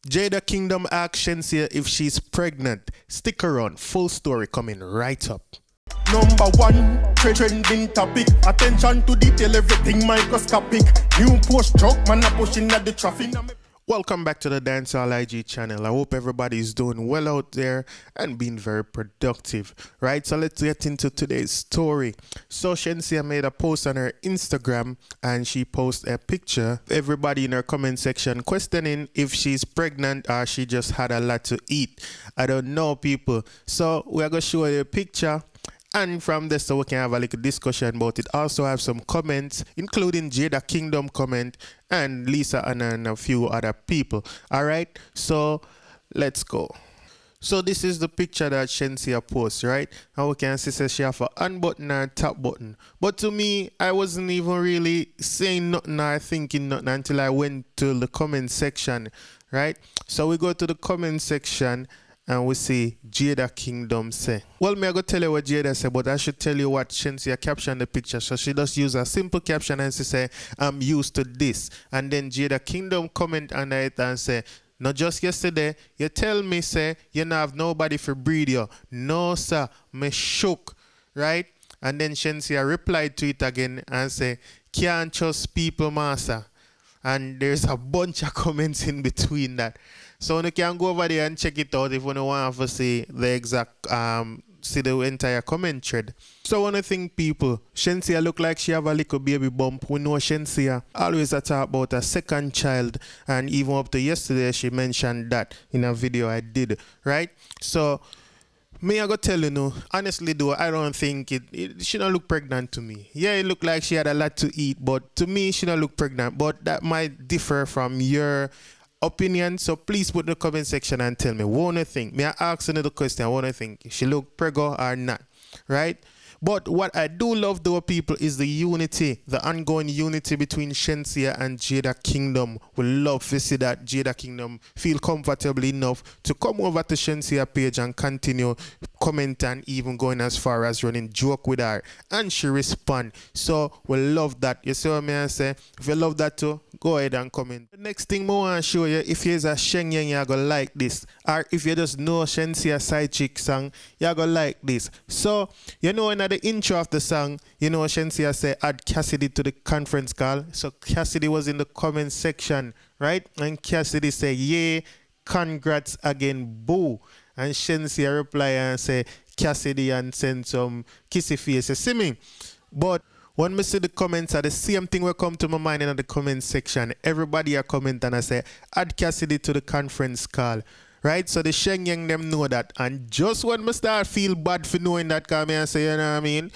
Jada Kingdom asks Shenseea if she's pregnant. Stick around, full story coming right up. Number one, trending topic. Attention to detail, everything microscopic. New post truck, man, a pushing at the traffic. Welcome back to the Dancehall IG channel. I hope everybody's doing well out there and being very productive. Right, so let's get into today's story. So Shenseea made a post on her Instagram and she posted a picture. Everybody in her comment section questioning if she's pregnant or she just had a lot to eat. I don't know, people. So we're going to show you a picture. And from this, so we can have a little discussion about it. Also have some comments, including Jada Kingdom comment and Lisa Anna and a few other people. All right, so let's go. So this is the picture that Shenseea posts, right? And we can see that she have a on button and top button. But to me, I wasn't even really saying nothing or thinking nothing until I went to the comment section, right? So we go to the comment section and we see Jada Kingdom say. Well, me I go tell you what Jada say, but I should tell you what Shenseea captioned the picture. So she just use a simple caption and she say, I'm used to this. And then Jada Kingdom comment under it and say, not just yesterday, you tell me, say, you don't have nobody for breed you. No, sir, me shook, right? And then Shenseea replied to it again and say, can't trust people, master. And there's a bunch of comments in between that. So you can go over there and check it out if you don't want to see the exact, see the entire comment thread. So one thing, people, Shenseea look like she have a little baby bump. We know Shenseea always talk about a second child, and even up to yesterday she mentioned that in a video I did, right? So me I go tell you no, honestly though, I don't think she don't look pregnant to me. Yeah, it looked like she had a lot to eat, but to me she don't look pregnant. But that might differ from your opinion, so please put in the comment section and tell me what you think. May I ask another question? What do you think? She look preggo or not, right? But what I do love though, people, is the unity, the ongoing unity between Shenseea and Jada Kingdom. We love to see that Jada Kingdom feel comfortable enough to come over to Shenseea page and continue comment and even going as far as running joke with her. And she respond. So we love that. You see what I say? If you love that too, go ahead and comment. The next thing I want to show you, if you're a Shenyang, you're going to like this. Or if you just know Shenseea side chick song, you're going to like this. So, you know, in the intro of the song, you know, Shenseea say add Cassidy to the conference call. So Cassidy was in the comment section, right? And Cassidy say, yeah, congrats again, boo. And Shenseea reply and say Cassidy and send some kissy face. You see me? But when me see the comments are the same thing will come to my mind in the comment section. Everybody are comment and I say add Cassidy to the conference call. Right? So the Shenyang them know that. And just when me start feel bad for knowing that, come here and say, you know what I mean?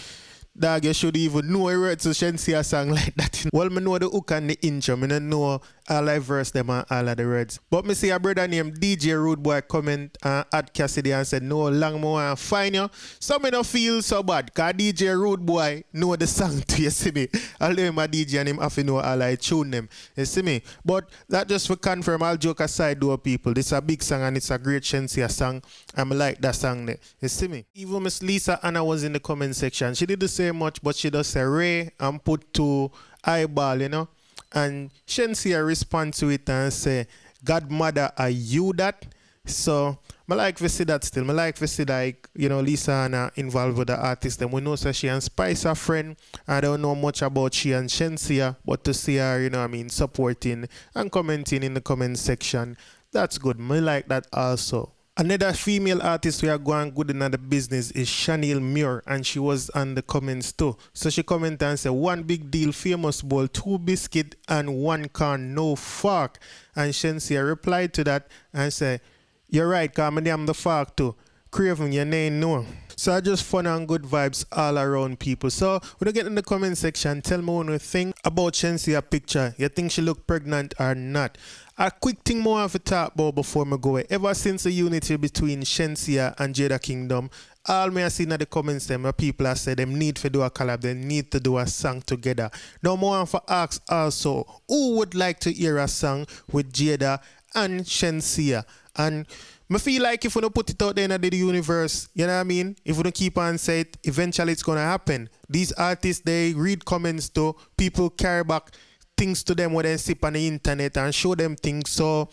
Dog, you should even know a word to Shenseea song like that. Well, me know the hook and the intro. Me don't know all I verse them and all of the words. But me see a brother named DJ Rude Boy comment and add Cassidy and said, no, long more and find you. So me don't feel so bad. Because DJ Rude Boy know the song too, you see me? Although him a DJ and him have to know all I tune them. You see me? But that just for confirm, all joke aside though, people. This is a big song and it's a great Shenseea song. I like that song there. You see me? Even Miss Lisa Anna was in the comment section. She did the same much, but she does say Ray and put two eyeball, you know. And Shenseea respond to it and say, Godmother, are you that? So I like to see that still. I like to see like, you know, Lisa Anna involved with the artist. And we know that she and Spice are friend. I don't know much about she and Shenseea, but to see her, you know what I mean, supporting and commenting in the comment section, that's good. I like that also. Another female artist we are going good in the business is Chanel Muir, and she was on the comments too. So she commented and said, one big deal, famous bowl, 2 biscuit and 1 can, no fork. And Shenseea replied to that and said, you're right, because I'm the fork too. Craven, your name no. So I just fun and good vibes all around, people. So when you get in the comment section, tell me what you think about Shenseea picture. You think she look pregnant or not? A quick thing more of a talk about before me go. Ever since the unity between Shenseea and Jada Kingdom, all me I seen in the comments them, people have said them need to do a collab, they need to do a song together. Now more for ask also, who would like to hear a song with Jada and Shenseea? And I feel like if we don't put it out there in the universe, you know what I mean? If we don't keep on saying it, eventually it's going to happen. These artists, they read comments to people carry back things to them when they sip on the internet and show them things. So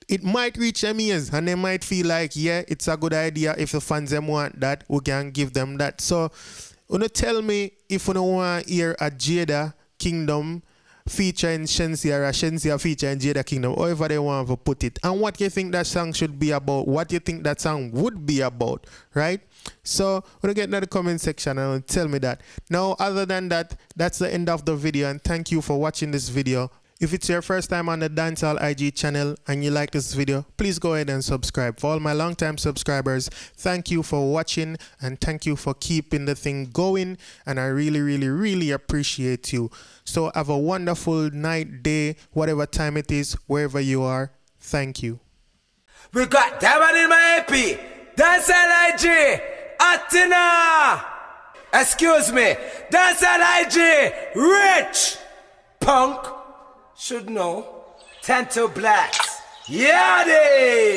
it might reach them ears and they might feel like, yeah, it's a good idea. If the fans them want that, we can give them that. So, wanna tell me if you don't want to hear a Jada Kingdom featuring Shenseea or a Shenseea featuring Jada Kingdom, however they want to put it, and what you think that song should be about, what you think that song would be about, right? So, when you get into the comment section and tell me that. Now, other than that, that's the end of the video, and thank you for watching this video. If it's your first time on the Dancehall IG channel and you like this video, please go ahead and subscribe. For all my long-time subscribers, thank you for watching and thank you for keeping the thing going, and I really, really, really appreciate you. So have a wonderful night, day, whatever time it is, wherever you are. Thank you. We got Diamond in my AP, Dancehall IG, Atina. Excuse me, Dancehall IG, Rich, Punk. Should know. Tanto Blacks. Yadi!